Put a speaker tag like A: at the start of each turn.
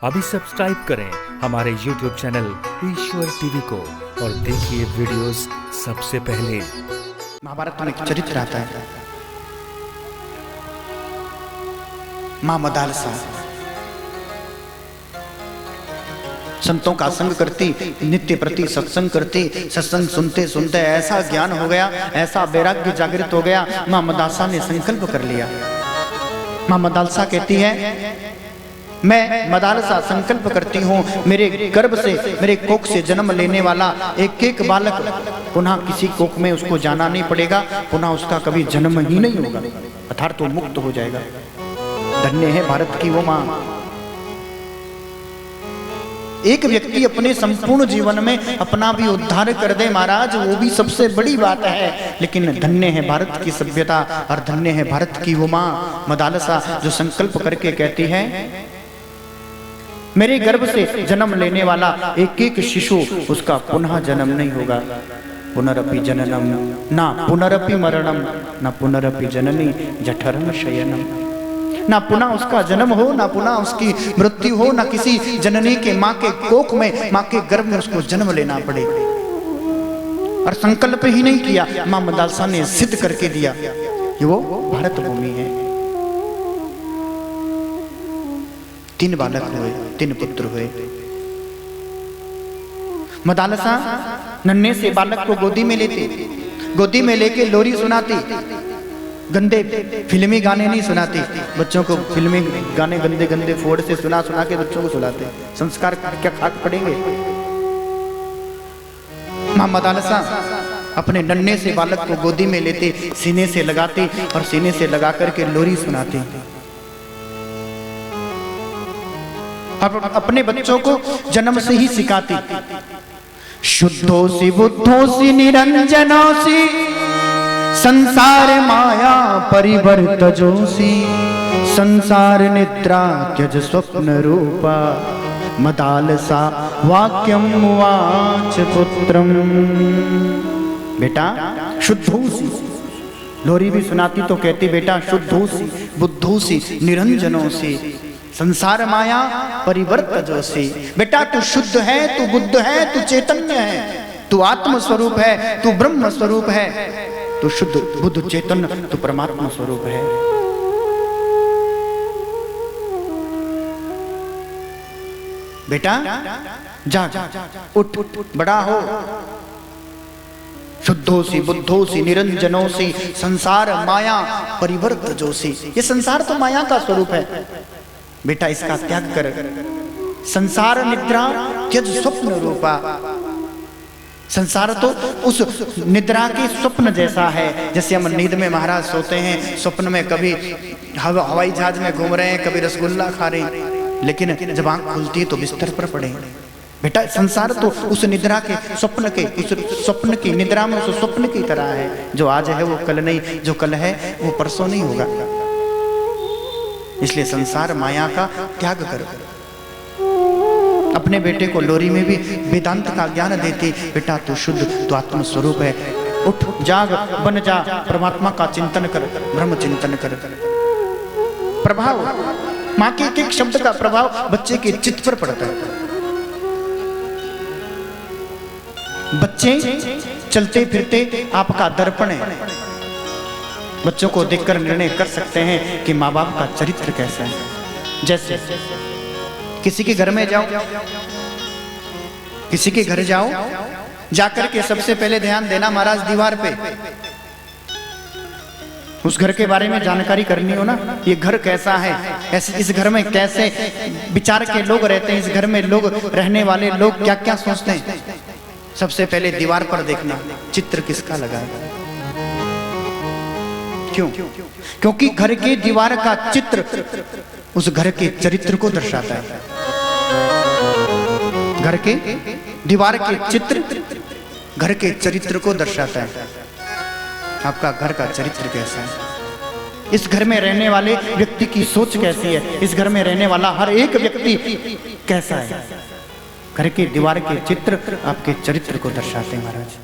A: अभी सब्सक्राइब करें हमारे YouTube चैनल ईश्वर टीवी को और देखिए वीडियोस सबसे पहले।
B: महाभारत में एक चरित्र आता है, मां मदालसा संतों का संग करती, नित्य प्रति सत्संग करती। सत्संग सुनते सुनते ऐसा ज्ञान हो गया, ऐसा वैराग्य जागृत हो गया, मां मदालसा ने संकल्प कर लिया। मां मदालसा कहती है, मैं मदालसा संकल्प करती हूँ, मेरे गर्भ से, मेरे कोख से जन्म लेने वाला एक एक बालक पुनः किसी कोख में उसको जाना नहीं पड़ेगा, पुनः उसका कभी जन्म ही नहीं होगा, अर्थात तो मुक्त हो जाएगा। धन्य है भारत की वो मां। एक व्यक्ति अपने संपूर्ण जीवन में अपना भी उद्धार कर दे महाराज, वो भी सबसे बड़ी बात है। लेकिन धन्य है भारत की सभ्यता और धन्य है भारत की वो मां मदालसा जो संकल्प करके कहती है, मेरे गर्भ से जन्म लेने वाला एक एक शिशु उसका पुनः जन्म नहीं होगा। पुनरपि जननम ना पुनरपि मरणम ना पुनरपि जननी जठरम शयनम। ना पुनः उसका जन्म हो, ना पुनः उसकी मृत्यु हो, ना किसी जननी के मां के कोख में, मां के गर्भ में उसको जन्म लेना पड़े। और संकल्प ही नहीं किया, मां मदालसा ने सिद्ध करके दिया कि वो भारत भूमि है। 3 बालक हुए, 3 पुत्र हुए। मदालसा नन्हे से बालक को गोदी में लेते, गोदी में लेके लोरी सुनाती। गंदे फिल्मी गाने नहीं सुनाती, बच्चों को फिल्मी गाने गंदे गंदे फोड़ से सुना सुना के बच्चों को सुलाते। संस्कार क्या खाक पड़ेंगे। मां मदालसा अपने नन्हे से बालक को गोदी में लेते, सीने से लगाते और सीने से लगा करके लोरी सुनाते। अब अपने बच्चों को जन्म से ही सिखाती, शुद्धोसी बुद्धोसी निरंजनोसी संसार माया परिवर्तजोसी संसार निद्रा त्यज स्वप्न रूपा मदालसा वाक्यम वाच पुत्रम। बेटा शुद्धोसी, लोरी भी सुनाती तो कहती बेटा शुद्धोसी बुद्धोसी निरंजनोसी संसार माया परिवर्तजोसी। बेटा तू शुद्ध है, तू बुद्ध है, तू चैतन्य है, तू आत्म स्वरूप है, तू ब्रह्म स्वरूप है, तू शुद्ध बुद्ध चैतन्य, तू परमात्मा स्वरूप है। बेटा जा उठ, बड़ा हो। शुद्धोसी बुद्धोसी निरंजनोसी संसार माया परिवर्तजोसी। ये संसार तो माया का स्वरूप है, बेटा इसका त्याग कर। संसार निद्रा त्यज स्वप्न रूपा। संसार तो उस निद्रा के स्वप्न जैसा है, जैसे हम नींद में महाराज सोते हैं, स्वप्न में कभी हवाई जहाज में घूम रहे हैं, कभी रसगुल्ला खा रहे हैं, लेकिन जब आंख खुलती है तो बिस्तर पर पड़े। बेटा संसार तो उस निद्रा के स्वप्न के, उस स्वप्न की निद्रा में उस स्वप्न की तरह है। जो आज है वो कल नहीं, जो कल है वो परसों नहीं होगा। इसलिए संसार माया का त्याग करो। अपने बेटे को लोरी में भी वेदांत का ज्ञान देती, बेटा तू शुद्ध, तू आत्म स्वरूप है, उठ जाग बन जा, परमात्मा का चिंतन कर, ब्रह्म चिंतन कर। प्रभाव मां के एक शब्द का प्रभाव बच्चे के चित्त पर पड़ता है। बच्चे चलते फिरते आपका दर्पण है। बच्चों को देखकर निर्णय कर सकते हैं कि माँ बाप का चरित्र कैसा है। जैसे किसी के घर में जाओ, किसी के घर जाओ, जाकर के सबसे पहले ध्यान देना महाराज दीवार पे। उस घर के बारे में जानकारी करनी हो ना, ये घर कैसा है, ऐसे इस घर में कैसे विचार के लोग रहते हैं, इस घर में लोग रहने वाले लोग क्या क्या सोचते हैं। सबसे पहले दीवार पर देखना चित्र किसका लगा है। क्यों? क्योंकि घर के दीवार का चित्र उस घर के चरित्र को दर्शाता है। घर के दीवार के चित्र घर के चरित्र को दर्शाता है। आपका घर का चरित्र कैसा है, इस घर में रहने वाले व्यक्ति की सोच कैसी है, इस घर में रहने वाला हर एक व्यक्ति कैसा है। घर के दीवार के चित्र आपके चरित्र को दर्शाते हैं महाराज।